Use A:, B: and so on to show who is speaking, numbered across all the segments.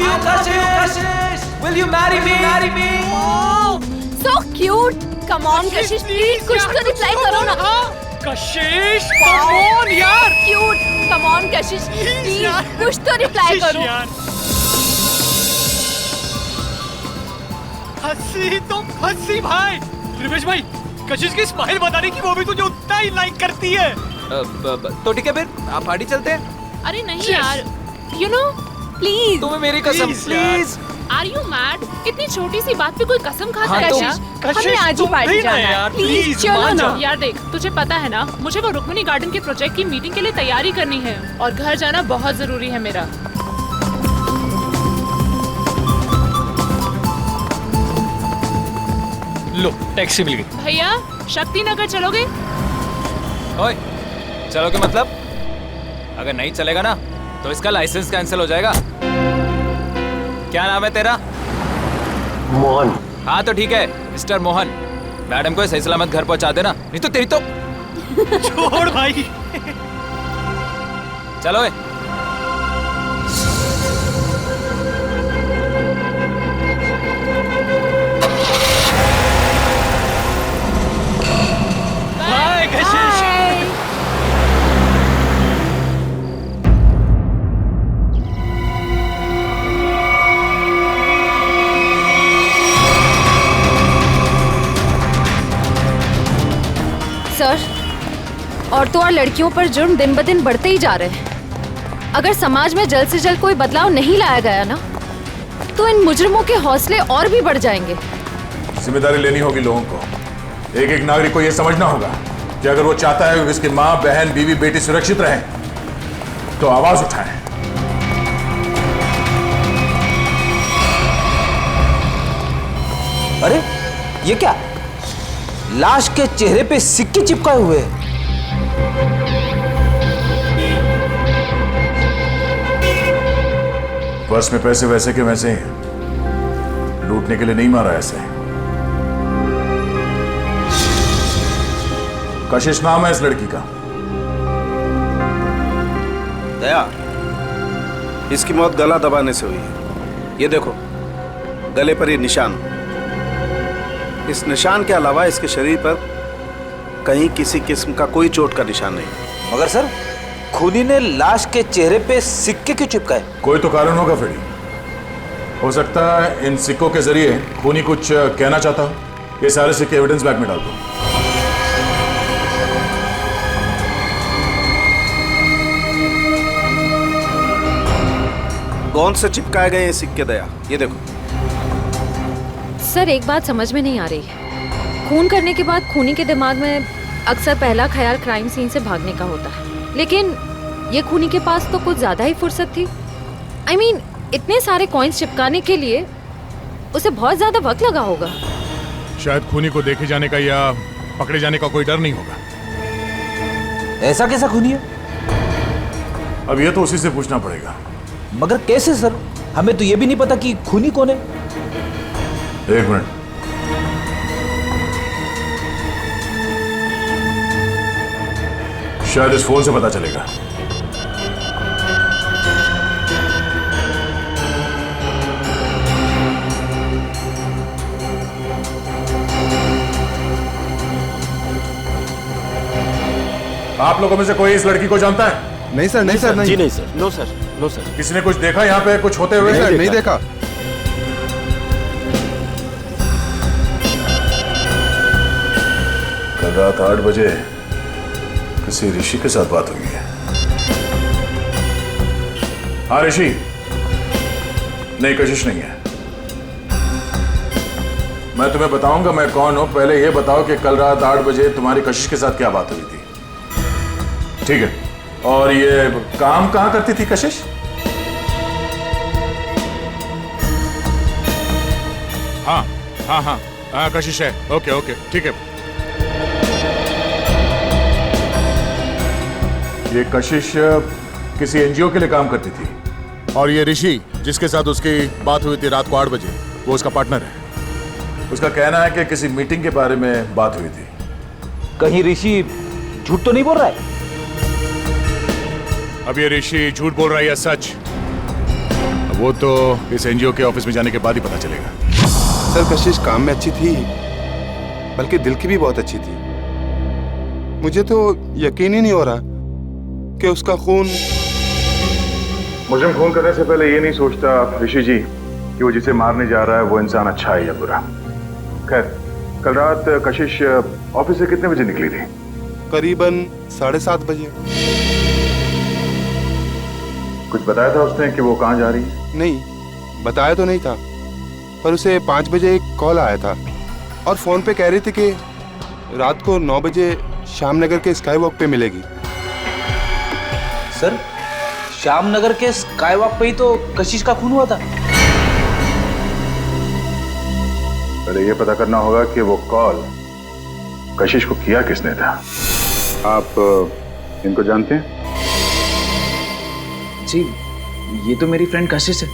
A: love you, Kashish. Will you marry me? Marry me.
B: So cute. Come on, Kashish, please कुछ तो reply करो ना.
C: कशिश, come on यार.
B: Cute. Come on, Kashish, please कुछ तो reply करो.
C: हंसी तो हंसी भाई. त्रिवेश भाई, कशिश की स्माइल बताने की वो भी तुझे उतना ही लाइक करती है.
A: तो ठीक है फिर आप पार्टी चलते हैं.
B: अरे नहीं यार. You know, please.
A: तुम्हें मेरी कसम प्लीज.
B: Are you mad? इतनी छोटी सी बात पे कोई कसम खाता है क्या?
C: कशिश,
B: हमें आज ही
C: तुम
B: पार्टी
C: नहीं ना
B: जाना है.
C: यार,
B: प्लीज
C: please,
B: चलो
C: मान
B: ना.
C: जा.
D: यार देख, तुझे पता है ना, मुझे वो रुक्मिणी गार्डन के प्रोजेक्ट की मीटिंग के लिए तैयारी करनी है और घर जाना बहुत जरूरी है मेरा.
C: लो टैक्सी मिल गई.
D: भैया, शक्ति नगर चलोगे?
A: ओए, चलोगे मतलब? अगर नहीं चलेगा ना तो इसका लाइसेंस कैंसिल हो जाएगा. क्या नाम है तेरा?
E: मोहन.
A: हाँ तो ठीक है मिस्टर मोहन. मैडम को सही सलामत घर पहुंचा देना, नहीं तो तेरी तो.
C: छोड़ भाई.
A: चलो
C: बाय कशिश.
B: सर, औरतों और लड़कियों पर जुर्म दिन ब दिन बढ़ते ही जा रहे हैं. अगर समाज में जल्द से जल्द कोई बदलाव नहीं लाया गया ना, तो इन मुजरिमों के हौसले और भी बढ़ जाएंगे.
F: जिम्मेदारी लेनी होगी लोगों को. एक एक नागरिक को यह समझना होगा कि अगर वो चाहता है कि उसकी माँ, बहन, बीवी, बेटी सुरक्षित रहें, तो आवाज उठाएं.
G: अरे ये क्या? लाश के चेहरे पे सिक्के चिपकाए हुए हैं.
F: पर्स में पैसे वैसे के वैसे हैं. लूटने के लिए नहीं मारा ऐसे. कशिश नाम है इस लड़की का.
E: दया, इसकी मौत गला दबाने से हुई है. ये देखो, गले पर ये निशान. इस निशान के अलावा इसके शरीर पर कहीं किसी किस्म का कोई चोट का निशान नहीं.
G: मगर सर, खूनी ने लाश के चेहरे पे सिक्के क्यों चिपकाए?
F: कोई तो कारण होगा फ्रेडी. हो सकता है इन सिक्कों के जरिए खूनी कुछ कहना चाहता हो. ये सारे सिक्के एविडेंस बैग में डाल दो.
E: कौन से चिपकाए गए ये सिक्के दया? ये देखो.
B: सर, एक बात समझ में नहीं आ रही. खून करने के बाद खूनी के दिमाग में अक्सर पहला ख्याल क्राइम सीन से भागने का होता है, लेकिन ये खूनी के पास तो कुछ ज्यादा ही फुर्सत थी. I mean, इतने सारे कॉइन्स चिपकाने के लिए उसे बहुत ज्यादा वक्त लगा होगा.
F: शायद खूनी को देखे जाने का या पकड़े जाने का कोई डर नहीं होगा.
G: ऐसा कैसा खूनी है?
F: अब ये तो उसी से पूछना पड़ेगा.
G: मगर कैसे सर? हमें तो ये भी नहीं पता कि खूनी कौन है.
F: एक मिनट. शायद इस फोन से पता चलेगा. आप लोगों में से कोई इस लड़की को जानता है?
H: नहीं सर, नहीं सर, नहीं.
E: जी नहीं sir. No sir, no sir.
F: किसी ने कुछ देखा यहाँ पे कुछ होते हुए?
H: नहीं देखा.
F: कल रात 8 बजे किसी ऋषि के साथ बात हुई है. हाँ ऋषि. नहीं, कशिश नहीं है. मैं तुम्हें बताऊंगा मैं कौन हूं. पहले ये बताओ कि कल रात 8 बजे तुम्हारी कशिश के साथ क्या बात हुई थी. ठीक है. और ये काम कहां करती थी कशिश? हाँ हाँ हाँ हाँ, कशिश है. ओके ओके, ठीक है. ये कशिश किसी एनजीओ के लिए काम करती थी. और ये ऋषि जिसके साथ उसकी बात हुई थी रात को 8 बजे, वो उसका पार्टनर है. उसका कहना है कि किसी मीटिंग के बारे में बात हुई थी.
G: कहीं ऋषि झूठ तो नहीं बोल रहा है?
F: अब ये ऋषि झूठ बोल रहा है या सच, अब वो तो इस एनजीओ के ऑफिस में जाने के बाद ही पता चलेगा।
H: सर कशिश काम में अच्छी थी, बल्कि दिल की भी बहुत अच्छी थी। मुझे तो यकीन ही नहीं हो रहा कि उसका खून।
F: मुझे खून करने से पहले ये नहीं सोचता ऋषि जी कि वो जिसे मारने जा रहा है वो इंसान अच्छा है या बुरा। खैर, कल रात कशिश ऑफिस से कितने बजे निकली थी?
H: करीबन 7:30 बजे।
F: कुछ बताया था उसने कि वो कहाँ जा रही है?
H: नहीं, बताया तो नहीं था, पर उसे 5 बजे एक कॉल आया था और फोन पे कह रही थी कि रात को 9 बजे श्याम नगर के स्काई वॉक पे मिलेगी।
G: सर, श्याम नगर के स्काई वॉक पे ही तो कशिश का खून हुआ था।
F: पहले ये पता करना होगा कि वो कॉल कशिश को किया किसने था। आप इनको जानते हैं?
G: जी, ये तो मेरी फ्रेंड कशिश है।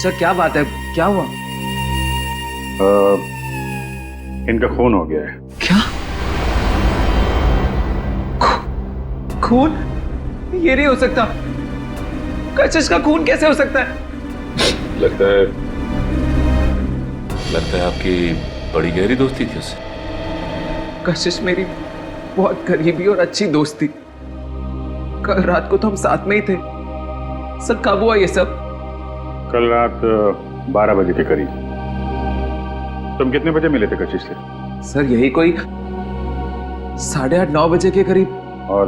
G: सर क्या बात है, क्या हुआ?
F: इनका खून हो गया है।
G: क्या? खून? ये नहीं हो सकता। कशिश का खून कैसे हो सकता है?
I: लगता है आपकी बड़ी गहरी दोस्ती थी उससे।
G: कशिश मेरी बहुत करीबी और अच्छी दोस्त थी। कल रात को तो हम साथ में ही थे। सर कब हुआ ये सब?
F: कल रात 12 बजे के करीब। तुम कितने बजे मिले थे कशिश से?
G: सर यही कोई 8:30-9 बजे के करीब।
F: और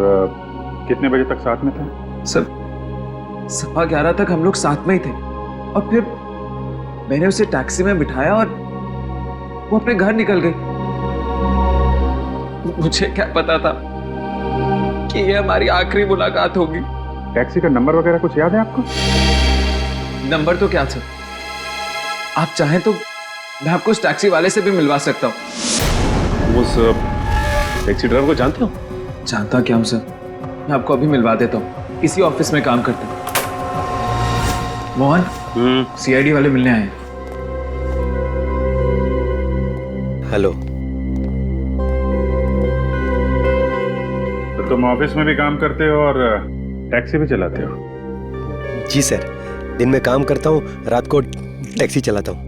F: कितने बजे तक साथ में थे?
G: सर 11:15 तक हम लोग साथ में ही थे और फिर मैंने उसे टैक्सी में बिठाया और वो अपने घर निकल गई। मुझे क्या पता था कि ये हमारी आखिरी मुलाकात होगी।
F: टैक्सी का नंबर वगैरह कुछ याद है आपको?
G: नंबर तो क्या सर, आप चाहें तो मैं आपको उस टैक्सी वाले से भी मिलवा सकता हूँ।
I: उस टैक्सी ड्राइवर को जानते हो?
G: जानता क्या हूँ सर, मैं आपको अभी मिलवा देता हूँ। इसी ऑफिस में काम करते हैं। मोहन, सीआईडी वाले मिलने आए हैं।
H: हेलो।
F: तो तुम ऑफिस में भी काम करते हो और टैक्सी भी चलाते हो?
J: जी सर, दिन में काम करता हूँ, रात को टैक्सी चलाता हूँ।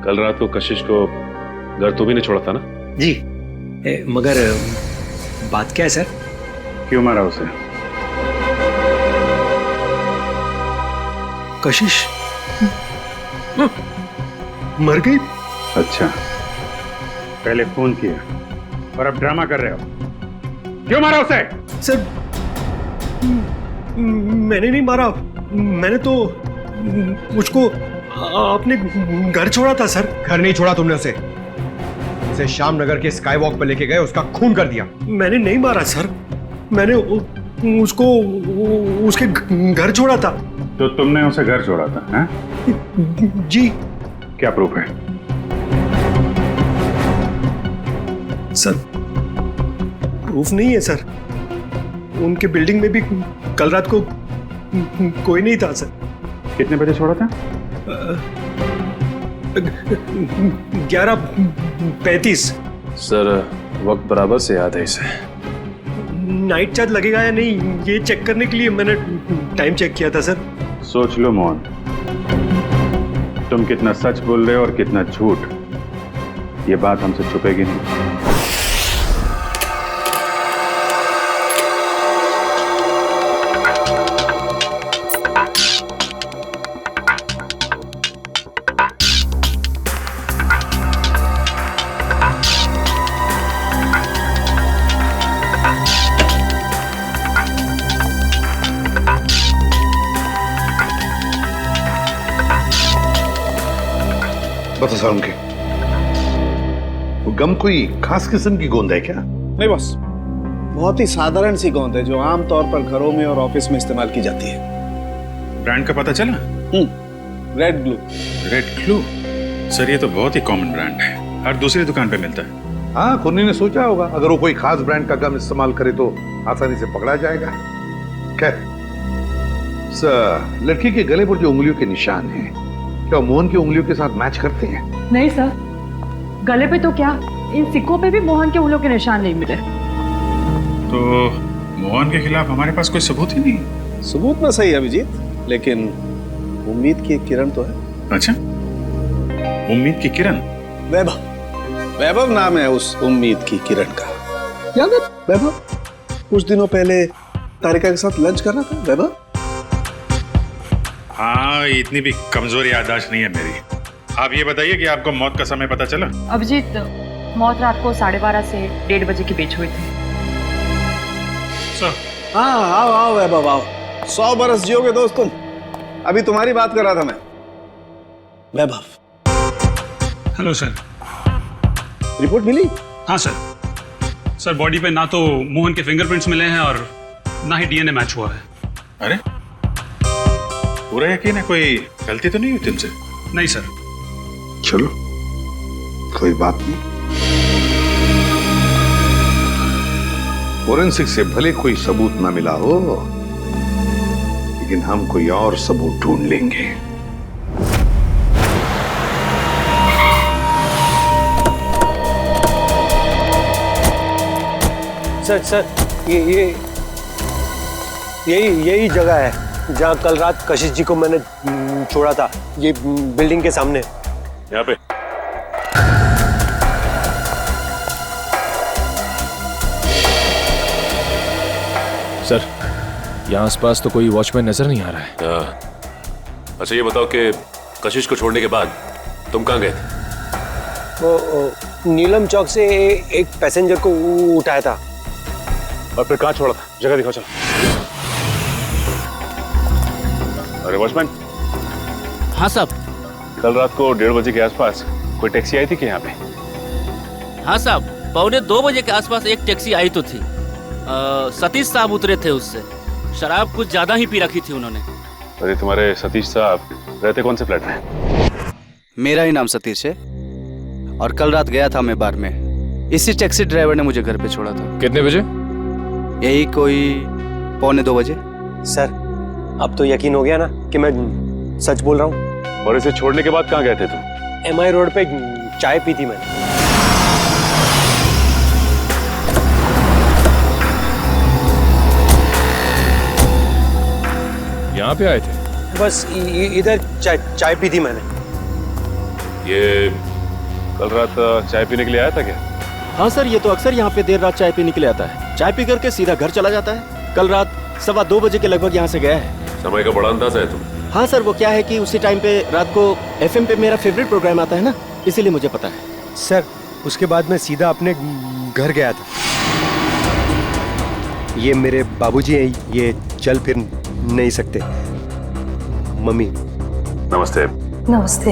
I: कल रात को कशिश को घर तो भी नहीं छोड़ा था ना?
J: जी, मगर बात क्या है सर?
F: क्यों मारा उसे?
J: कशिश मर गई?
F: अच्छा, पहले फोन किया और अब ड्रामा कर रहे हो। क्यों मारा उसे?
J: सर मैंने नहीं मारा, मैंने तो मुझको आपने घर छोड़ा था सर।
K: घर नहीं छोड़ा तुमने उसे श्याम नगर के स्काई वॉक पर लेके गए, उसका खून कर दिया।
J: मैंने नहीं मारा सर, मैंने उसको उसके घर छोड़ा था।
F: तो तुमने उसे घर छोड़ा था? हैं?
J: जी।
F: क्या प्रूफ है?
J: सर प्रूफ नहीं है सर, उनके बिल्डिंग में भी कल रात को कोई नहीं था सर।
F: कितने बजे छोड़ा था?
J: 11:35।
I: सर वक्त बराबर से याद है इसे।
J: नाइट चार्ज लगेगा या नहीं ये चेक करने के लिए मैंने टाइम चेक किया था सर।
F: सोच लो मोहन, तुम कितना सच बोल रहे हो और कितना झूठ, ये बात हमसे छुपेगी नहीं।
L: बता सारुण के, वो गम कोई खास किस्म की गोंद है क्या?
E: नहीं बस, बहुत ही साधारण सी गोंद है जो आमतौर पर घरों में और ऑफिस में इस्तेमाल की जाती है।
F: ब्रांड का पता चला?
E: Red glue.
F: Red glue? Sir ये तो बहुत ही कॉमन ब्रांड है, हर दूसरी दुकान पे मिलता है।
L: हाँ, खुन्नी ने सोचा होगा अगर वो कोई खास ब्रांड का गम इस्तेमाल करे तो आसानी से पकड़ा जाएगा। खैर, लड़की के गले पर जो उंगलियों के निशान हैं, क्या मोहन की उंगलियों के साथ मैच करते हैं?
M: नहीं सर, गले पे तो क्या, इन सिक्कों पे भी मोहन के उंगलियों के निशान नहीं मिले।
F: तो मोहन के खिलाफ हमारे पास कोई सबूत ही नहीं?
E: सबूत ना सही अभिजीत, लेकिन उम्मीद की एक किरण तो है।
F: अच्छा, उम्मीद की किरण?
E: वैभव, वैभव नाम है उस उम्मीद की किरण का। याद है वैभव? कुछ दिनों पहले तारिका के साथ लंच कर रहा था वैभव।
F: हाँ, इतनी भी कमजोर याददाश्त नहीं है मेरी। आप ये बताइए कि आपको मौत का समय पता चला?
M: अभिजीत, मौत रात को 12:30 से 1:30 बजे के बीच हुई थी।
E: हाँ, आओ आओ वैभव आओ। 100 बरस जियोगे दोस्त तुम। अभी तुम्हारी बात कर रहा था मैं। वैभव,
N: हेलो सर।
E: रिपोर्ट मिली?
N: हाँ सर। सर, बॉडी पे ना तो मोहन के फिंगरप्रिंट्स मिले हैं और ना ही डीएनए मैच हुआ है।
F: अरे, पूरा यकीन है? कोई गलती तो नहीं हुई तुमसे?
N: नहीं सर।
L: चलो, कोई बात नहीं। फोरेंसिक से भले कोई सबूत ना मिला हो, लेकिन हम कोई और सबूत ढूंढ लेंगे।
J: सर, यही जगह है जहाँ कल रात कशिश जी को मैंने छोड़ा था। ये बिल्डिंग के सामने।
I: यहाँ पे?
A: सर, यहाँ आसपास तो कोई वॉचमैन नजर नहीं आ रहा है।
I: अच्छा, ये बताओ कि कशिश को छोड़ने के बाद तुम कहाँ गए थे?
J: वो नीलम चौक से एक पैसेंजर को उठाया था।
I: और फिर कहाँ छोड़ा था? जगह दिखाओ चलो। अरे वॉचमैन।
O: हाँ साहब।
I: कल रात को 1:30 बजे के आसपास कोई टैक्सी आई थी कि यहाँ पे?
O: हाँ साहब, 1:45 बजे के आसपास एक टैक्सी आई तो थी। सतीश साहब उतरे थे उससे। शराब कुछ ज्यादा ही पी रखी थी उन्होंने।
I: अरे तुम्हारे सतीश साहब रहते कौन से फ्लैट में?
P: मेरा ही नाम सतीश है और कल रात गया था मैं बार में। इसी टैक्सी ड्राइवर ने मुझे घर पे छोड़ा था।
A: कितने बजे?
P: यही कोई 1:45 बजे।
J: सर, अब तो यकीन हो गया ना कि मैं सच बोल रहा हूँ।
I: और इसे छोड़ने के बाद कहाँ गए थे तुम?
J: MI रोड पे चाय पी थी मैंने।
A: यहाँ पे आए थे?
J: बस इधर चाय पी थी मैंने।
I: ये कल रात चाय पीने के लिए आया था क्या?
Q: हाँ सर, ये तो अक्सर यहाँ पे देर रात चाय पीने के लिए आता है। चाय पी करके सीधा घर चला जाता है। कल रात 2:15 बजे के लगभग यहाँ से गया है।
I: समय का बड़ा अंदाजा है तुम।
Q: हाँ सर, वो क्या है कि उसी टाइम पे रात को FM पे मेरा फेवरेट प्रोग्राम आता है ना, इसीलिए मुझे पता है।
J: सर, उसके बाद मैं सीधा अपने घर गया था। ये मेरे बाबूजी हैं, ये चल फिर नहीं सकते। मम्मी।
I: नमस्ते।
M: नमस्ते।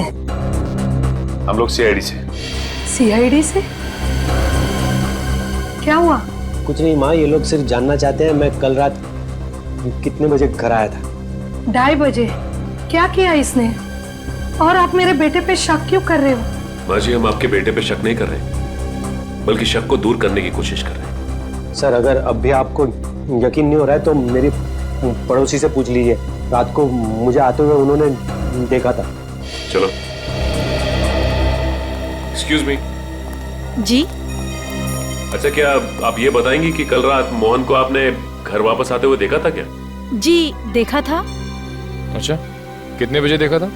I: हम लोग CID से।
M: CID से? क्या हुआ?
J: कुछ नहीं माँ, ये लोग सिर्फ जानना चाहते हैं मैं कल रात कितने बजे घर आया था।
M: 2:30 बजे। क्या किया इसने? और आप मेरे बेटे पे शक क्यों कर रहे हो?
I: माँ जी, हम आपके बेटे पे शक नहीं कर रहे, बल्कि शक को दूर करने की कोशिश कर रहे हैं।
J: सर, अगर अब भी आपको यकीन नहीं हो रहा है तो मेरी पड़ोसी से पूछ लीजिए। रात को मुझे आते हुए उन्होंने देखा था।
I: चलो। Excuse me.
B: जी?
I: अच्छा, क्या आप ये बताएंगी कि कल रात मोहन को आपने घर वापस आते हुए देखा था क्या?
B: जी, देखा था।
A: अच्छा, कितने बजे देखा था?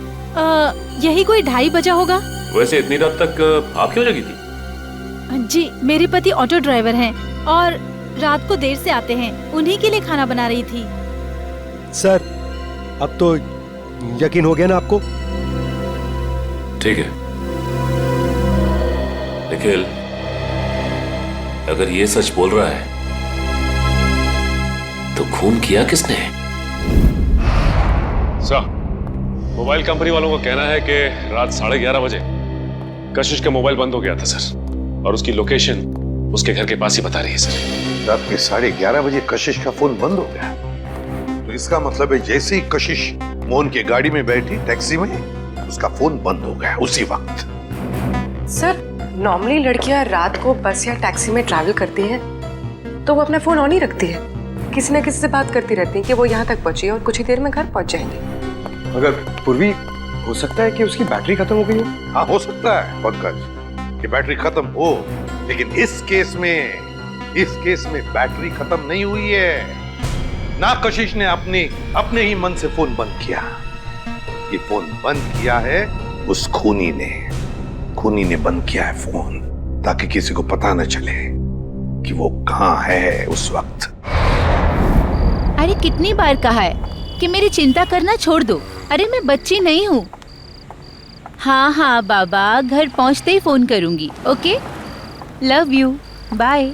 B: यही कोई 2:30 बजा होगा।
I: वैसे इतनी रात तक आप क्यों जगी थी?
B: जी, मेरे पति ऑटो ड्राइवर हैं और रात को देर से आते हैं। उन्हीं के लिए खाना बना रही थी।
J: सर, अब तो यकीन हो गया ना आपको?
I: ठीक है निखिल, अगर ये सच बोल रहा है तो खून किया किसने? सर, मोबाइल कंपनी वालों का कहना है कि रात 11:30 बजे कशिश का मोबाइल बंद हो गया था सर, और उसकी लोकेशन उसके घर के पास ही बता रही है सर।
L: रात के 11:30 बजे कशिश का फोन बंद हो गया, तो इसका मतलब है जैसे ही कशिश मोहन की गाड़ी में बैठी टैक्सी में, उसका फोन बंद हो गया उसी वक्त।
R: सर, नॉर्मली लड़कियां रात को बस या टैक्सी में ट्रैवल करती हैं तो वो अपना फोन ऑन ही रखती है। किसी न किसी से बात करती रहती है कि वो यहाँ तक पहुंची और कुछ ही देर में घर पहुंच जाएंगे।
K: मगर पूर्वी, हो सकता है कि उसकी बैटरी खत्म हो गई हो।
L: हाँ, हो सकता है पंकज कि बैटरी खत्म हो, लेकिन इस केस में बैटरी खत्म नहीं हुई है। ना कशिश ने अपने ही मन से फोन बंद किया। ये फोन बंद किया है उस खूनी ने बंद किया है फोन, ताकि किसी को पता न चले कि वो कहाँ है उस वक्त।
S: अरे कितनी बार कहा है कि मेरी चिंता करना छोड़ दो। अरे मैं बच्ची नहीं हूँ। हाँ हाँ बाबा, घर पहुँचते ही फोन करूँगी। Okay, love you, bye.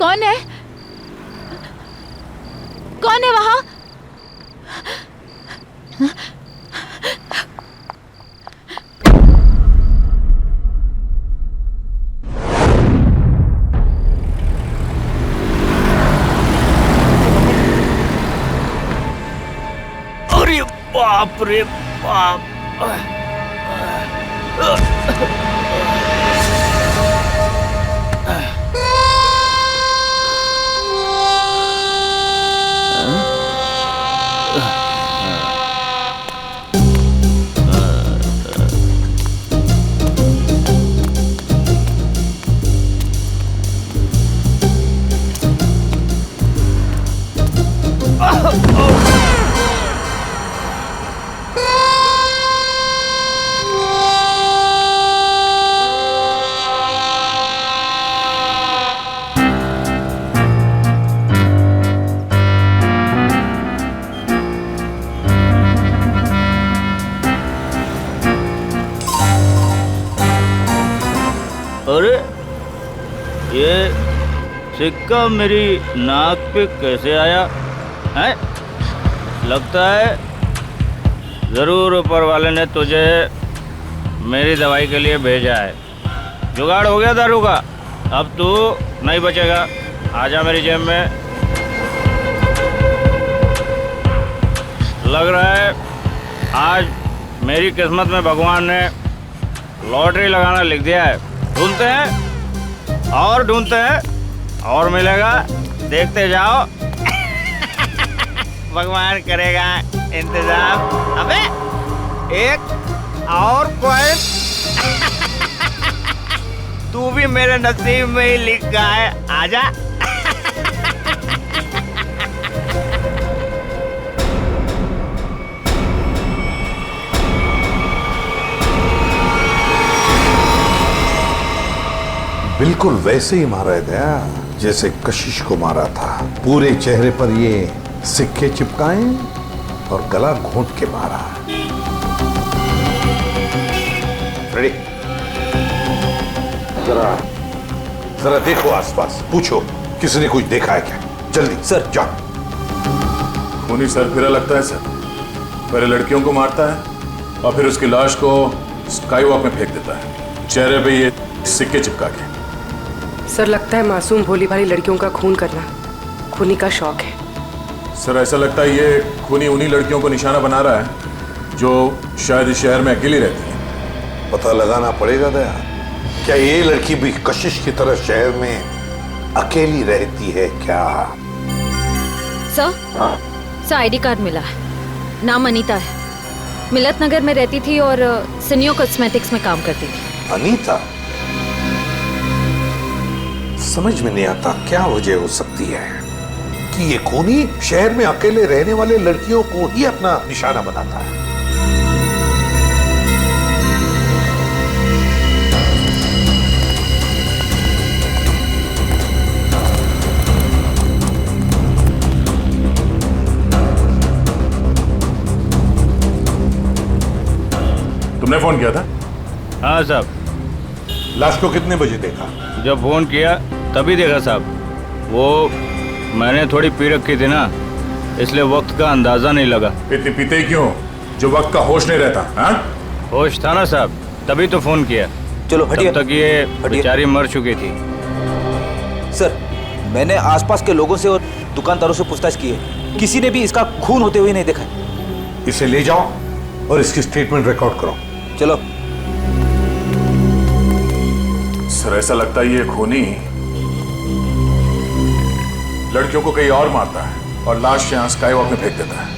S: कौन है? कौन है वहां?
O: अरे बाप रे बाप। अरे ये सिक्का मेरी नाक पे कैसे आया है? लगता है जरूर ऊपर वाले ने तुझे मेरी दवाई के लिए भेजा है। जुगाड़ हो गया दारू का, अब तू नहीं बचेगा। आजा मेरी जेब में। लग रहा है आज मेरी किस्मत में भगवान ने लॉटरी लगाना लिख दिया है। ढूंढते हैं और ढूंढते हैं और मिलेगा, देखते जाओ। भगवान करेगा इंतजाम। अबे एक और कॉइन तू भी मेरे नसीब में ही लिखा है। आजा।
L: बिल्कुल वैसे ही मारा है दया, जैसे कशिश को मारा था। पूरे चेहरे पर ये सिक्के चिपकाए और गला घोंट के मारा। रेडी? जरा देखो आसपास, पूछो किसी ने कुछ देखा है क्या? जल्दी सर जाओ।
F: खूनी सरफिरा लगता है सर। पहले लड़कियों को मारता है और फिर उसकी लाश को स्काईवॉक में फेंक देता है, चेहरे पे ये सिक्के चिपका के।
R: सर लगता है मासूम भोली भाली लड़कियों का खून करना खूनी का शौक है।
F: सर ऐसा लगता है ये खूनी उन्हीं लड़कियों को निशाना बना रहा है जो शायद इस शहर में अकेली रहती है।
L: पता लगाना पड़ेगा दया, क्या ये लड़की भी कशिश की तरह शहर में अकेली रहती है क्या?
B: सर आईडी कार्ड मिला है, नाम अनीता है, मिलत नगर में रहती थी और सिनियो कॉस्मेटिक्स में काम करती थी।
L: अनीता? समझ में नहीं आता क्या वजह हो सकती है कि ये खूनी शहर में अकेले रहने वाले लड़कियों को ही अपना निशाना बनाता है।
F: तुमने फोन किया था?
O: हाँ साहब।
L: लाश को कितने बजे देखा?
O: जब फोन किया तभी देखा साहब। वो मैंने थोड़ी पी रखी थी ना, इसलिए वक्त का अंदाजा नहीं लगा।
F: इतनी पीते ही क्यों जो वक्त का होश नहीं रहता? हाँ?
O: होश था ना साहब, तभी तो फोन किया।
T: चलो हटिए।
O: तब तक ये बेचारी मर चुकी थी।
T: सर, मैंने आसपास के लोगों से और दुकानदारों से पूछताछ की है, किसी ने भी इसका खून होते हुए नहीं देखा है।
L: इसे ले जाओ और इसकी स्टेटमेंट रिकॉर्ड करो।
T: चलो।
F: सर, ऐसा लगता है ये खूनी लड़कियों को कहीं और मारता है और लाश यहाँ स्काई वॉक में फेंक देता है।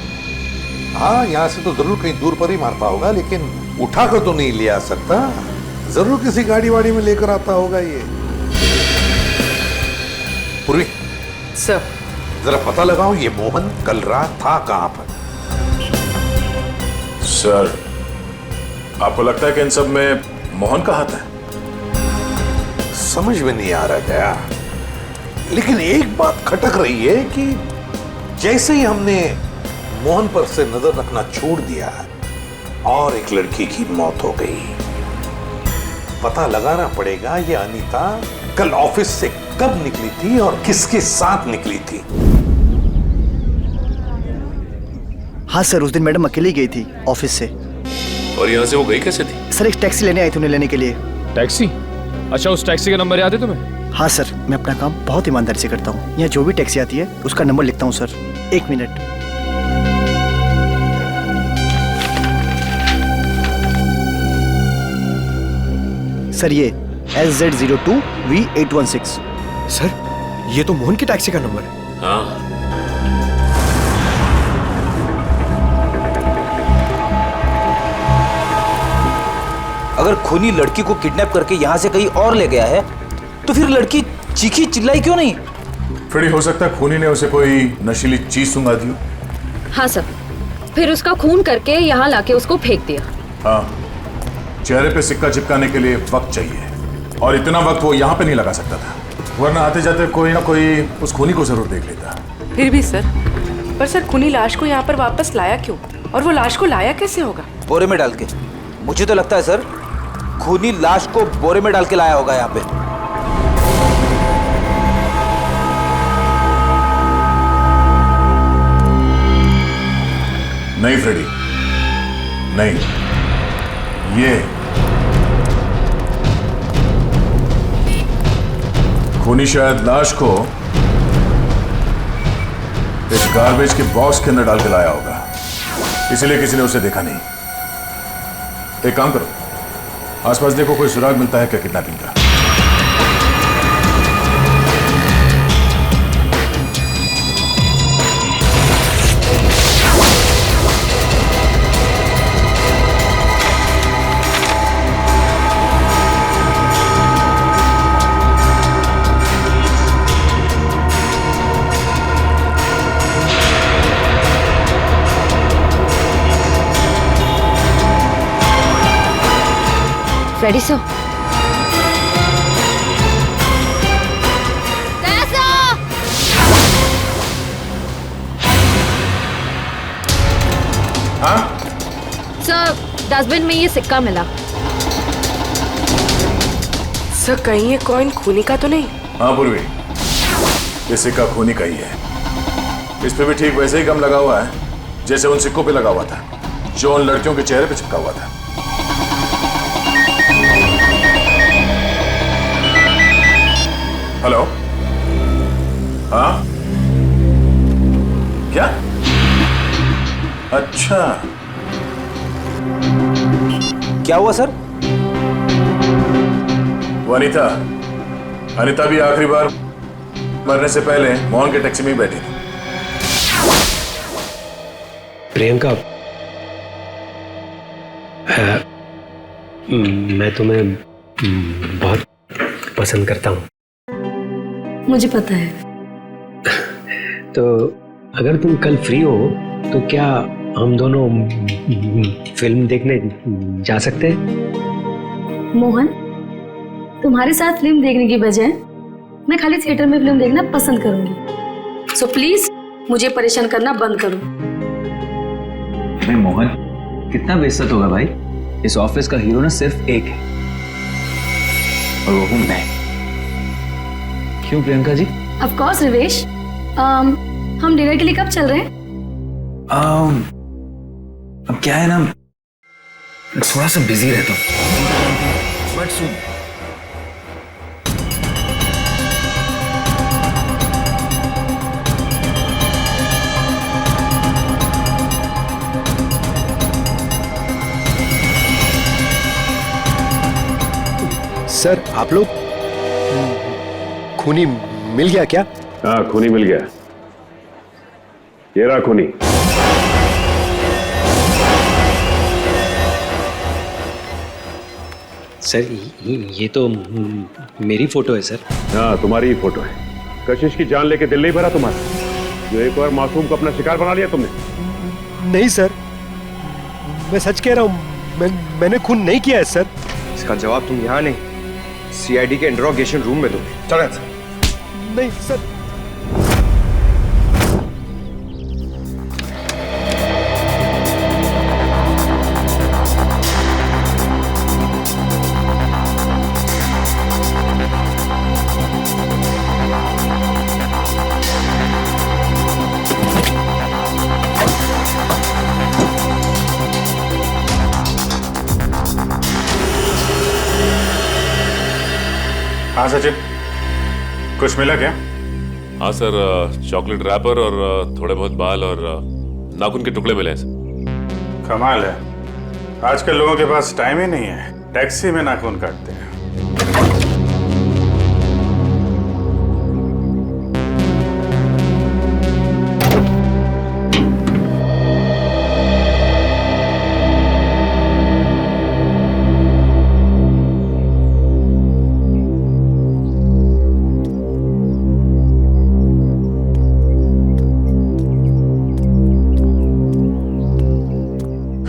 L: हाँ, यहाँ से तो जरूर कहीं दूर पर ही मारता होगा, लेकिन उठाकर तो नहीं ले आ सकता। जरूर किसी गाड़ी वाड़ी में लेकर आता होगा ये। पूर्वी
R: सर,
L: जरा पता लगाओ ये मोहन कल रात था कहां पर।
F: सर, आपको लगता है कि इन सब में मोहन का हाथ है?
L: समझ में नहीं आ रहा गया, लेकिन एक बात खटक रही है कि जैसे ही हमने मोहन पर से नजर रखना छोड़ दिया और एक लड़की की मौत हो गई। पता लगाना पड़ेगा ये अनीता कल ऑफिस से कब निकली थी और किसके साथ निकली थी।
U: हाँ सर, उस दिन मैडम अकेली गई थी ऑफिस से।
I: और यहाँ से वो गई कैसे थी?
U: सर, एक टैक्सी लेने आई थी उन्हें लेने के लिए।
A: टैक्सी? अच्छा, उस टैक्सी का नंबर याद है तुम्हें?
U: हाँ सर, मैं अपना काम बहुत ईमानदारी से करता हूँ। यहाँ जो भी टैक्सी आती है उसका नंबर लिखता हूँ सर। 1 मिनट। सर, ये SZ02V816।
K: सर, ये तो मोहन की टैक्सी का नंबर है।
I: हाँ।
T: अगर खूनी लड़की को किडनैप करके यहाँ से कहीं और ले गया है, तो फिर लड़की चीखी चिल्लाई क्यों नहीं?
F: फिर हो सकता है खूनी ने उसे कोई नशीली चीज सुंघा दी हो।
B: हाँ सर, फिर उसका खून करके यहाँ लाके उसको फेंक दिया।
F: हाँ, चेहरे पे सिक्का चिपकाने के लिए वक्त चाहिए, और इतना वक्त वो यहाँ पे नहीं लगा सकता था, वरना आते जाते कोई ना कोई उस खूनी को जरूर देख लेता।
R: फिर भी सर, पर सर खूनी लाश को यहाँ पर वापस लाया क्यों? और वो लाश को लाया कैसे होगा?
T: बोरे में डाल के। मुझे तो लगता है सर, खूनी लाश को बोरे में डाल के लाया होगा यहाँ पे।
F: नहीं फ्रेडी, नहीं, ये खूनी शायद लाश को एक गार्बेज के बॉक्स के अंदर डाल के लाया होगा, इसलिए किसी ने उसे देखा नहीं। एक काम करो, आसपास देखो कोई सुराग मिलता है क्या किडनैपिंग का।
B: Ready sir?
F: हाँ?
B: सर, डस्टबिन में ये सिक्का मिला।
R: सर, कहीं ये कॉइन खूनी का तो नहीं?
F: हाँ पूर्वी, ये सिक्का खूनी का ही है। इस पे भी ठीक वैसे ही गम लगा हुआ है जैसे उन सिक्कों पे लगा हुआ था, जो उन लड़कियों के चेहरे पे चिपका हुआ था। हेलो? हाँ? क्या? अच्छा,
T: क्या हुआ सर?
F: वो अनीता भी आखिरी बार मरने से पहले मोहन के टैक्सी में ही बैठी थी।
J: प्रियंका, मैं तुम्हें बहुत पसंद करता हूँ।
M: मुझे पता है।
J: तो अगर तुम कल फ्री हो तो क्या हम दोनों फिल्म देखने जा सकते हैं?
M: मोहन, तुम्हारे साथ फिल्म देखने की बजाय मैं खाली थिएटर में फिल्म देखना पसंद करूंगी। सो प्लीज मुझे परेशान करना बंद करो।
G: अरे मोहन, कितना बेइज्जत होगा भाई। इस ऑफिस का हीरो ना सिर्फ एक है, और वो हूं मैं। क्यों प्रियंका जी?
M: ऑफ कोर्स रिवेश, हम डिनर के लिए कब चल रहे हैं?
G: अब क्या है ना, मैं थोड़ा सा बिजी रहता हूँ, बट सुन।
K: सर आप लोग खूनी मिल गया क्या?
I: हाँ, खूनी मिल गया। ये रहा खूनी।
J: सर ये तो मेरी फोटो है सर।
I: हाँ, तुम्हारी ही फोटो है। कशिश की जान लेके दिल नहीं भरा तुम्हारा? जो एक और मासूम को अपना शिकार बना लिया तुमने?
K: नहीं सर, मैं सच कह रहा हूँ, मैंने खून नहीं किया है सर।
Q: इसका जवाब तुम यहाँ नहीं, सीआईडी के इंट्रोगेशन रूम में दो। चलो सर।
K: नहीं सर।
F: हाँ सचिन, कुछ मिला क्या?
I: हाँ सर, चॉकलेट रैपर और थोड़े बहुत बाल और नाखून के टुकड़े मिले हैं सर।
F: कमाल है, आजकल लोगों के पास टाइम ही नहीं है, टैक्सी में नाखून काटते हैं।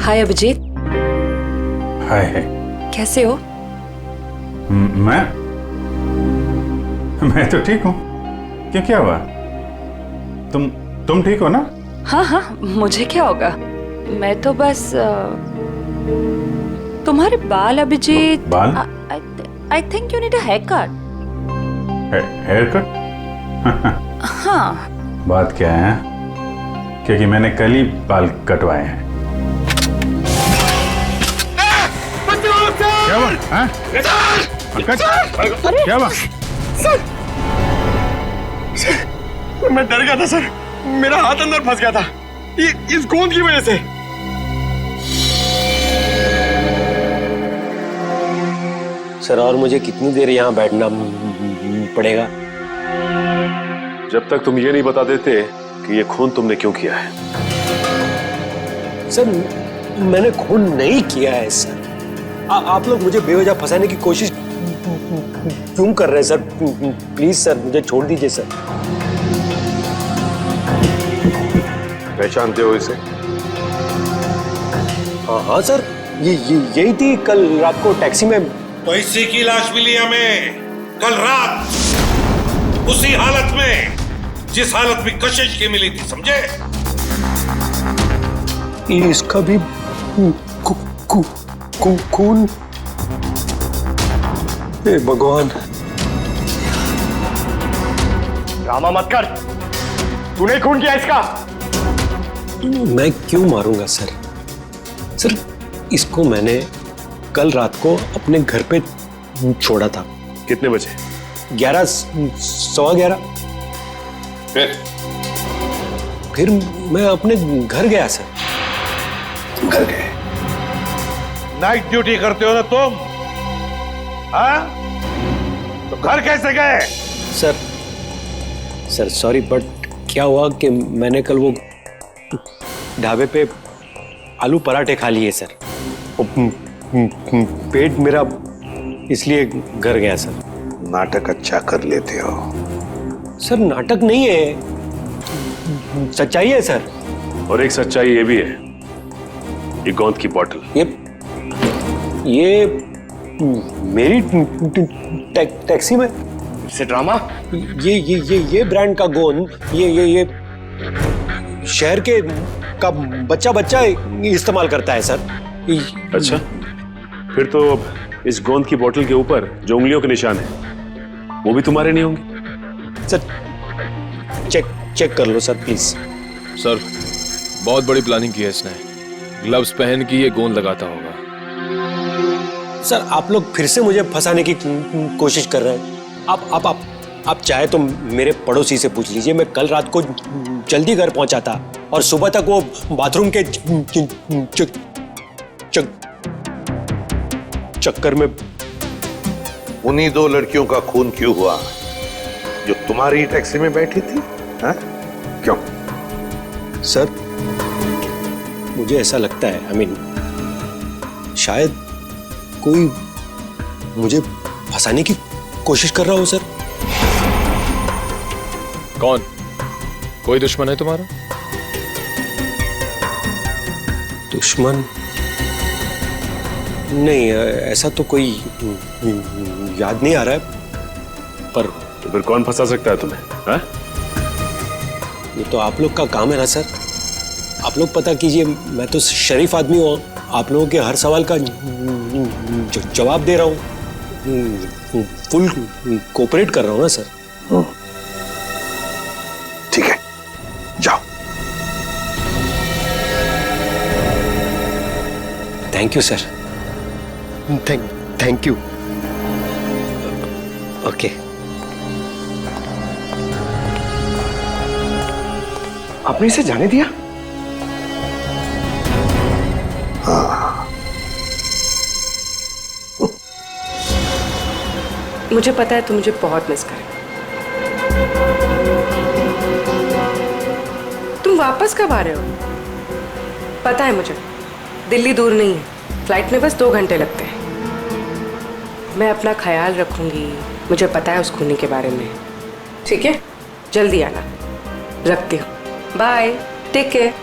R: हाय अभिजीत।
F: हाय।
R: कैसे हो?
F: मैं तो ठीक हूँ। क्यों, क्या हुआ? तुम ठीक हो ना?
R: हाँ हाँ, मुझे क्या होगा, मैं तो बस तुम्हारे बाल अभिजीत।
F: बाल?
R: I think you need a haircut.
F: Haircut?
R: हाँ।
F: बात क्या है? क्योंकि मैंने कल ही बाल कटवाए हैं। क्या बात? हाँ? क्या बात?
K: मैं डर गया था सर, मेरा हाथ अंदर फंस गया था इस गोंद की वजह से।
J: सर और मुझे कितनी देर यहाँ बैठना पड़ेगा?
I: जब तक तुम ये नहीं बता देते कि ये खून तुमने क्यों किया है।
J: सर मैंने खून नहीं किया है सर। आप लोग मुझे बेवजह फंसाने की कोशिश क्यों कर रहे हैं सर? प्लीज सर मुझे छोड़ दीजिए सर।
I: पहचानते हो इसे?
J: हाँ सर, यही थी कल रात को टैक्सी में।
L: तो इसी की लाश मिली हमें कल रात, उसी हालत में जिस हालत में कशिश की मिली थी, समझे?
J: इसका भी खून? हे भगवान।
K: ड्रामा मत कर, तूने खून किया इसका।
J: मैं क्यों मारूंगा सर? सर इसको मैंने कल रात को अपने घर पे छोड़ा था।
I: कितने बजे?
J: 11, सवा 11। फिर मैं अपने घर गया सर।
L: घर गए? नाइट ड्यूटी करते हो ना तुम? हाँ? तो घर कैसे गए?
J: सर सॉरी, बट क्या हुआ कि मैंने कल वो ढाबे पे आलू पराठे खा लिए सर। पेट मेरा इसलिए घर गया सर।
L: नाटक अच्छा कर लेते हो।
J: सर नाटक नहीं है, सच्चाई है सर।
I: और एक सच्चाई ये भी है, ये गोंद की बोतल।
J: ये मेरी टैक्सी में
K: से ड्रामा।
J: ये ब्रांड का गोंद ये शहर के का बच्चा इस्तेमाल करता है सर।
I: अच्छा, फिर तो इस गोंद की बोतल के ऊपर जो उंगलियों के निशान है वो भी तुम्हारे नहीं होंगे?
J: सर चेक कर लो सर प्लीज।
D: सर बहुत बड़ी प्लानिंग की है इसने। ग्लव्स पहन के ये गोंद लगाता होगा।
Q: सर आप लोग फिर से मुझे फंसाने की कोशिश कर रहे हैं। आप चाहे तो मेरे पड़ोसी से पूछ लीजिए, मैं कल रात को जल्दी घर पहुंचा था और सुबह तक वो बाथरूम के चक्कर में।
L: उन्हीं दो लड़कियों का खून क्यों हुआ जो तुम्हारी टैक्सी में बैठी थी? हाँ? क्यों?
Q: सर मुझे ऐसा लगता है, आई मीन शायद कोई मुझे फंसाने की कोशिश कर रहा हो सर।
I: कौन? कोई दुश्मन है तुम्हारा?
Q: दुश्मन नहीं, ऐसा तो कोई याद नहीं आ रहा है, पर
I: तो फिर कौन फंसा सकता है तुम्हें? हाँ?
Q: ये तो आप लोग का काम है ना सर। आप लोग पता कीजिए, मैं तो शरीफ आदमी हूँ, आप लोगों के हर सवाल का जवाब दे रहा हूँ, फुल कोऑपरेट कर रहा हूँ ना सर।
L: ठीक है, जाओ।
Q: Thank you sir. Thank you. Okay.
K: आपने इसे जाने दिया?
R: मुझे पता है तुम मुझे बहुत मिस कर। तुम वापस कब आ रहे हो? पता है मुझे, दिल्ली दूर नहीं है, फ्लाइट में बस 2 घंटे लगते हैं। मैं अपना ख्याल रखूंगी, मुझे पता है उस खूनी के बारे में। ठीक है, जल्दी आना। रखती हूँ, बाय, टेक केयर।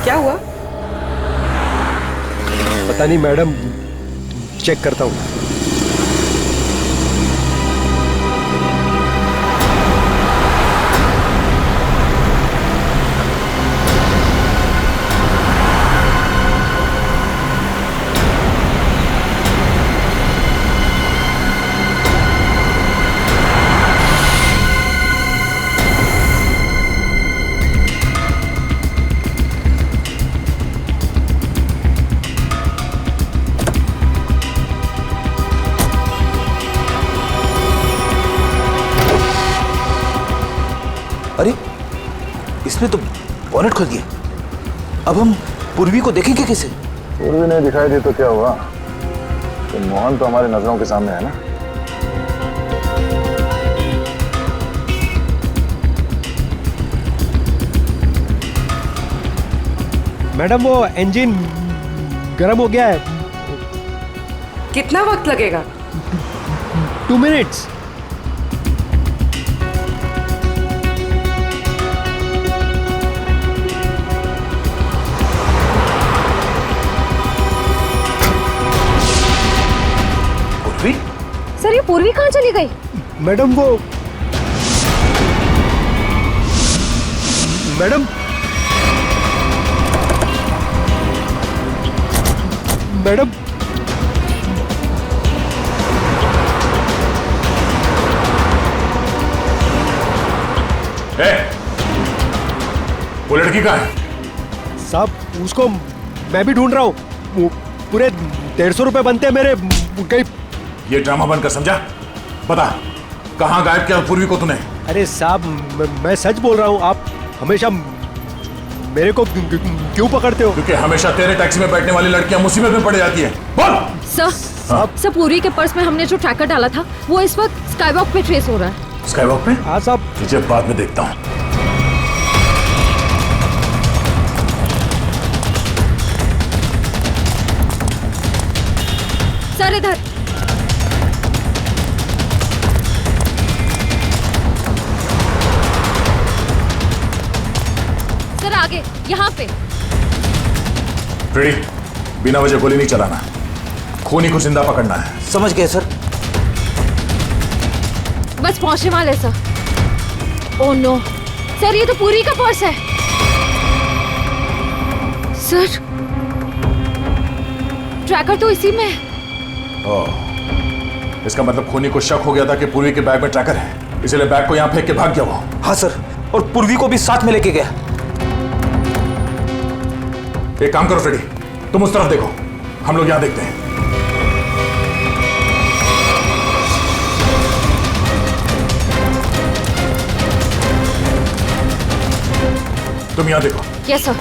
R: क्या हुआ?
Q: पता नहीं मैडम, चेक करता हूँ।
T: अरे इसने तो बॉनेट खोल दिया। अब हम पूर्वी को देखेंगे कैसे?
F: पूर्वी नहीं दिखाई दी तो क्या हुआ? तो मोहन तो हमारी नजरों के सामने है ना।
Q: मैडम वो इंजन गर्म हो गया है।
R: कितना वक्त लगेगा?
Q: 2 मिनट्स।
B: सर ये पूर्वी कहाँ चली गई?
Q: मैडम वो मैडम मैडम
F: वो लड़की कहाँ है?
Q: साहब उसको मैं भी ढूंढ रहा हूँ। पूरे 150 रुपए बनते हैं मेरे। कहीं
F: ये ड्रामा बनकर समझा? बता कहाँ गायब किया पूर्वी को तूने?
Q: अरे साहब मैं सच बोल रहा हूँ। आप हमेशा मेरे को क्यों पकड़ते हो?
F: क्योंकि हमेशा तेरे टैक्सी में बैठने वाली लड़कियां मुसीबत में पड़ जाती हैं। बोल।
B: सर पूर्वी के पर्स में हमने जो ट्रैकर डाला था वो इस वक्त स्काईवॉक पे ट्रेस हो रहा है।
F: स्काईवॉक पे?
Q: हाँ साहब।
F: तुझे बाद में देखता हूँ।
B: सर इधर। सर आगे यहाँ पे।
F: रेडी, बिना वजह गोली नहीं चलाना, खूनी को जिंदा पकड़ना है।
T: समझ गए सर।
B: बस पहुंचने वाले सर। ओह नो सर, ये तो पूरी का पर्स है। सर, ट्रैकर तो इसी में है।
F: ओह, इसका मतलब खूनी को शक हो गया था कि पूर्वी के बैग में ट्रैकर है, इसलिए बैग को यहाँ फेंक के भाग गया वो।
T: हाँ सर, और पूर्वी को भी साथ में लेके गया।
F: एक काम करो फ्रेडी, तुम उस तरफ देखो, हम लोग यहाँ देखते हैं। तुम यहाँ देखो।
B: Yes sir.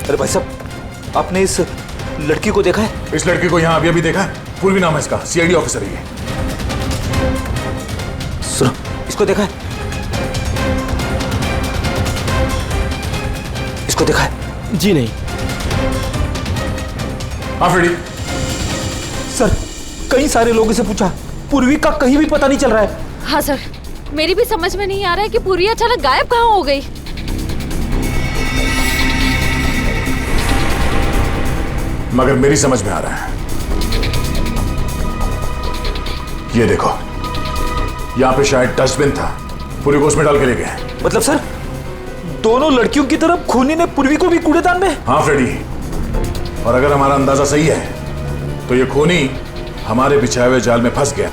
T: अरे भाई साहब, आपने इस लड़की को देखा है?
F: इस लड़की को यहाँ अभी अभी देखा है। पूर्वी नाम है इसका, सीआईडी ऑफिसर है ये।
T: सुनो, इसको देखा है? इसको देखा है?
Q: जी नहीं।
F: हाँ फ्रेडी।
T: सर, कई सारे लोगों से पूछा, पूर्वी का कहीं भी पता नहीं चल रहा है।
B: हाँ सर, मेरी भी समझ में नहीं आ रहा है कि पूर्वी अचानक गायब कहाँ हो गई।
F: मगर मेरी समझ में आ रहा है। ये देखो, यहाँ पे शायद डस्टबिन था, पूर्वी को उसमें डाल के ले गए।
T: मतलब सर, दोनों लड़कियों की तरफ खूनी ने पूर्वी को भी कूड़ेदान में?
F: हाँ फ्रेडी, और अगर हमारा अंदाजा सही है तो ये खूनी हमारे बिछाए हुए जाल में फंस गया।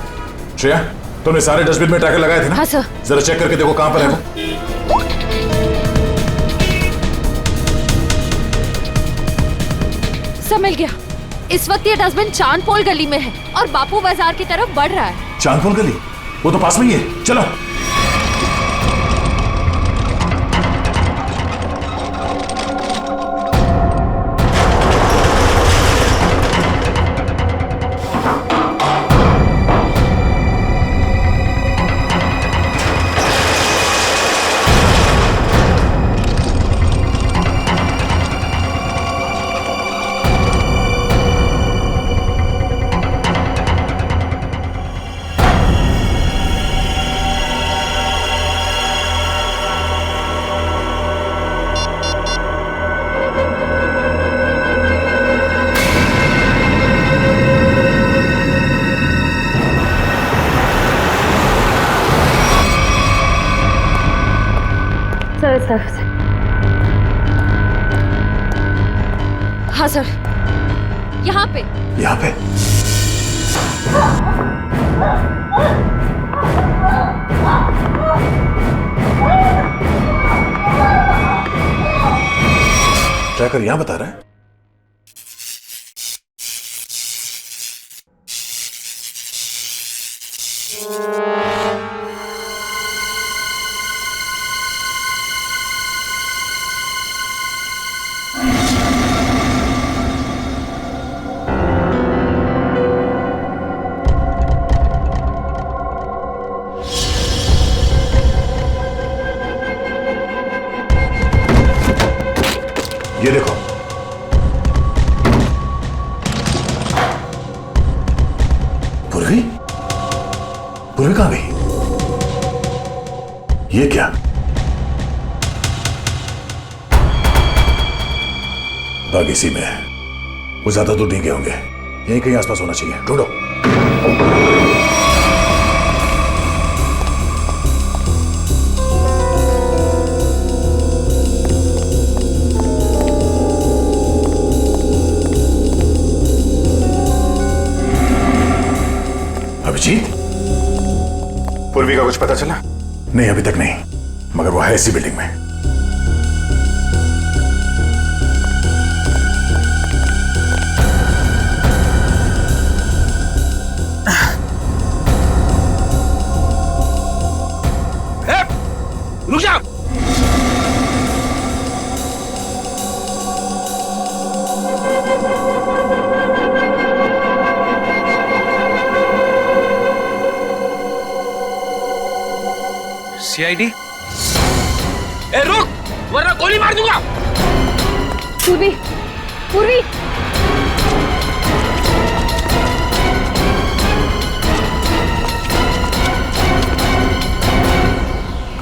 F: श्रेया, तुमने सारे डस्टबिन में ट्रैकर लगाए थे ना?
B: हाँ सर।
F: जरा चेक करके देखो कहां पर है वो।
B: सब मिल गया। इस वक्त ये डस्टबिन चांदपोल गली में है और बापू बाजार की तरफ बढ़ रहा है।
F: चांदपोल गली? वो तो पास में ही है, चलो।
B: सर। हाँ सर, यहाँ पे।
F: यहाँ पे? ट्रैकर यहाँ बता रहा है। ये देखो, पूर्वी? पूर्वी कहां गई? ये क्या? बाग इसी में है। वो ज्यादा दूर नहीं गए होंगे, यहीं कहीं आसपास होना चाहिए। ढूंढो। अभिजीत, पूर्वी का कुछ पता चला? नहीं, अभी तक नहीं, मगर वो है इसी बिल्डिंग में।
C: रुक जा। सीआईडी? ए रुक, वरना गोली मार दूंगा।
B: पूर्वी, पूर्वी।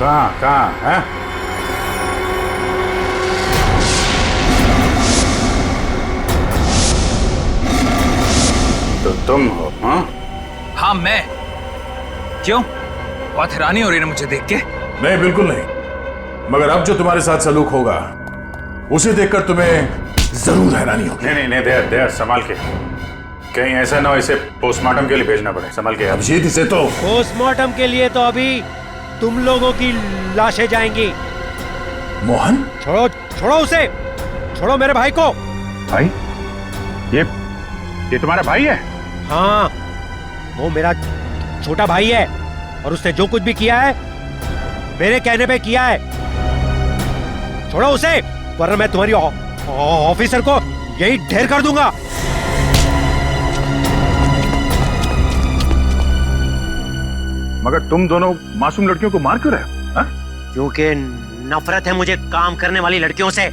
E: कहाँ है? तो तुम हो?
A: हाँ मैं। क्यों, बहुत हैरानी हो रही है मुझे देख के?
F: नहीं, बिल्कुल नहीं। मगर अब जो तुम्हारे साथ सलूक होगा उसे देखकर तुम्हें जरूर हैरानी होगी।
D: नहीं देर संभाल के, कहीं ऐसा ना हो इसे पोस्टमार्टम के लिए भेजना पड़े। संभाल के।
F: अभिजीत इसे तो
Q: पोस्टमार्टम के लिए तो अभी तुम लोगों की लाशें जाएंगी।
F: मोहन
Q: छोड़ो उसे, छोड़ो मेरे भाई को।
D: भाई? ये तुम्हारा भाई है?
Q: हाँ, वो मेरा छोटा भाई है और उसने जो कुछ भी किया है मेरे कहने पे किया है। छोड़ो उसे, वरना मैं तुम्हारी ऑफिसर को यही ढेर कर दूंगा।
D: मगर तुम दोनों मासूम लड़कियों को मार क्यों रहे हो?
Q: क्योंकि नफरत है मुझे काम करने वाली लड़कियों से।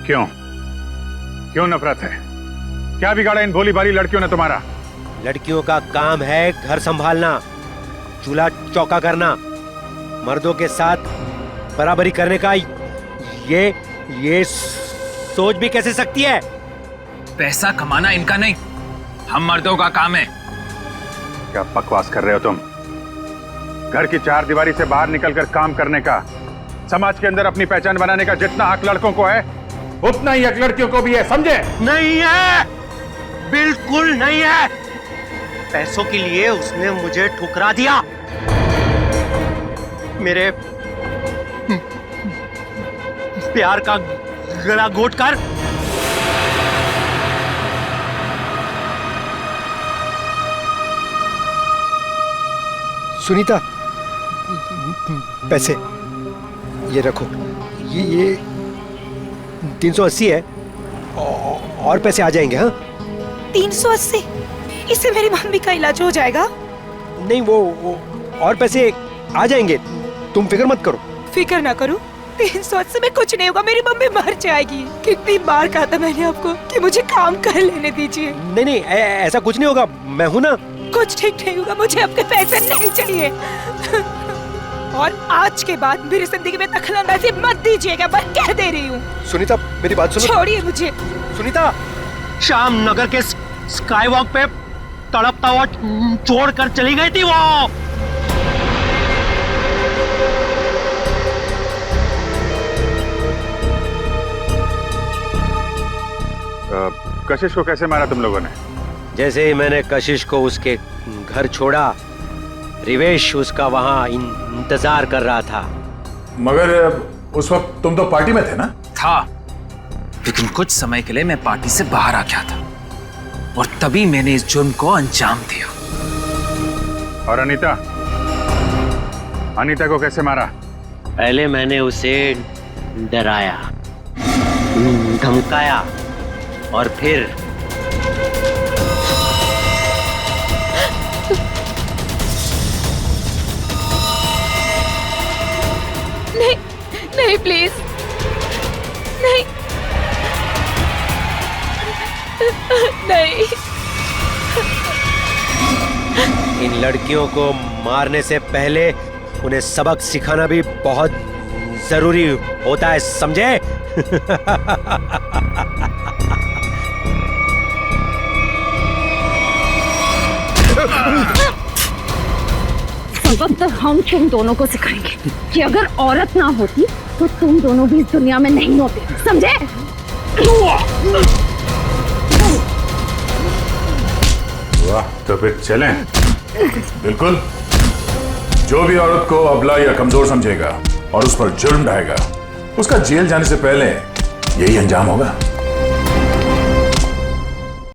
D: क्यों नफरत है? क्या बिगाड़ा इन भोली भाली लड़कियों ने तुम्हारा?
Q: लड़कियों का काम है घर संभालना, चूल्हा चौका करना, मर्दों के साथ बराबरी करने का। ये सोच भी कैसे सकती है?
A: पैसा कमाना इनका नहीं, हम मर्दों का काम है।
D: क्या बकवास कर रहे हो तुम? घर की चार दीवारी से बाहर निकलकर काम करने का, समाज के अंदर अपनी पहचान बनाने का जितना हक लड़कों को है उतना ही हक लड़कियों को भी है, समझे?
Q: नहीं है, बिल्कुल नहीं है। पैसों के लिए उसने मुझे ठुकरा दिया। मेरे प्यार का गला घोट कर सुनीता, पैसे ये रखो। ये 380 है और पैसे आ जाएंगे। हाँ,
V: 380? इससे मेरी मम्मी का इलाज हो जाएगा?
Q: नहीं, वो और पैसे आ जाएंगे, तुम फिक्र मत करो।
V: फिक्र ना करूं? 380 में कुछ नहीं होगा, मेरी मम्मी मर जाएगी। कितनी बार कहा था मैंने आपको कि मुझे काम कर लेने दीजिए।
Q: नहीं, ऐसा कुछ नहीं होगा, मैं हूं ना।
V: कुछ ठीक नहीं होगा, मुझे आपके पैसे नहीं चाहिए। और आज के बाद मेरी जिंदगी में दखलंदाजी मत दीजिएगा, मैं कह दे रही हूँ।
Q: सुनीता, मेरी बात सुनो।
V: छोड़िए मुझे।
Q: सुनीता, शाम नगर के स्काई वॉक पे तड़पता हुआ छोड़कर चली गई थी वो।
D: कशिश को कैसे मारा तुम लोगों ने?
Q: जैसे ही मैंने कशिश को उसके घर छोड़ा, रिवेश उसका वहां इंतजार कर रहा था।
F: मगर उस वक्त तुम तो पार्टी में थे ना?
A: था, लेकिन कुछ समय के लिए मैं पार्टी से बाहर आ गया था और तभी मैंने इस जुर्म को अंजाम दिया।
D: और अनीता को कैसे मारा?
Q: पहले मैंने उसे डराया, धमकाया और फिर
V: नहीं प्लीज, नहीं नहीं।
Q: इन लड़कियों को मारने से पहले उन्हें सबक सिखाना भी बहुत जरूरी होता है, समझे?
B: सबक तो हम तुम दोनों को सिखाएंगे कि अगर औरत ना होती तो तुम दोनों भी इस दुनिया में नहीं होते, समझे?
F: वाह, तो फिर चलें। बिल्कुल। जो भी औरत को अबला या कमजोर समझेगा और उस पर जुर्म ढाएगा, उसका जेल जाने से पहले यही अंजाम होगा।